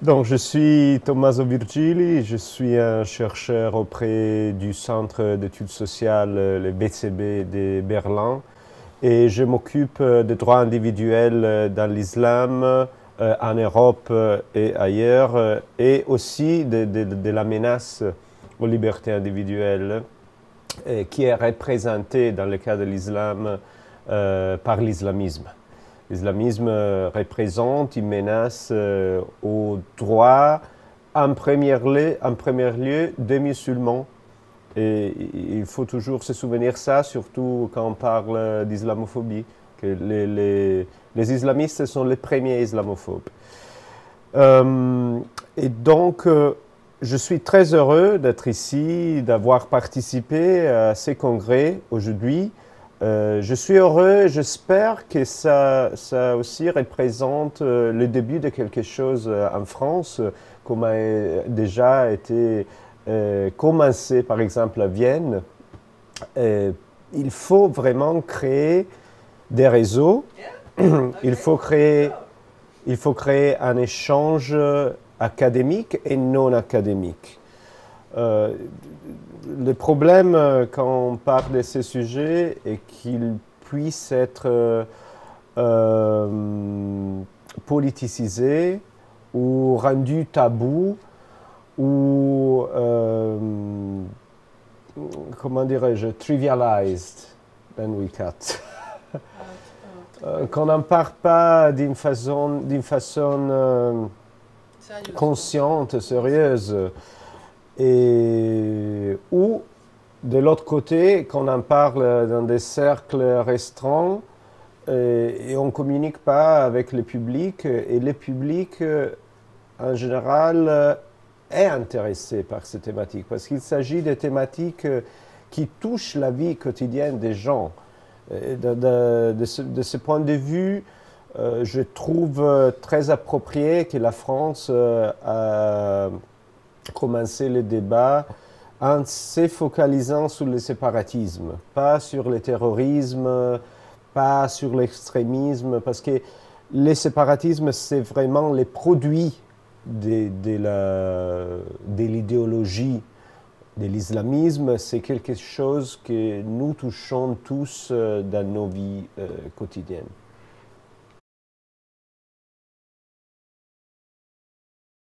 Donc, je suis Tommaso Virgili, je suis un chercheur auprès du Centre d'études sociales, le BCB de Berlin, et je m'occupe des droits individuels dans l'islam, en Europe et ailleurs, et aussi de la menace aux libertés individuelles qui est représentée dans le cas de l'islam par l'islamisme. L'islamisme représente une menace aux droits, en premier lieu, des musulmans. Et il faut toujours se souvenir ça, surtout quand on parle d'islamophobie, que les islamistes sont les premiers islamophobes. Et donc, je suis très heureux d'être ici, d'avoir participé à ces congrès aujourd'hui. Je suis heureux, j'espère que ça aussi représente le début de quelque chose en France, comme a déjà été commencé par exemple à Vienne. Il faut vraiment créer des réseaux, il faut créer un échange académique et non académique. Le problème quand on parle de ces sujets est qu'ils puissent être politisés ou rendus tabous ou, comment dirais-je, trivialized, then we cut. Qu'on n'en parle pas d'une façon consciente, sérieuse. Ou, de l'autre côté, qu'on en parle dans des cercles restreints et on ne communique pas avec le public. Et le public, en général, est intéressé par ces thématiques parce qu'il s'agit de thématiques qui touchent la vie quotidienne des gens. De ce point de vue, je trouve très approprié que la France a commencé le débat en se focalisant sur le séparatisme, pas sur le terrorisme, pas sur l'extrémisme, parce que le séparatisme, c'est vraiment les produits de l'idéologie de l'islamisme. C'est quelque chose que nous touchons tous dans nos vies quotidiennes.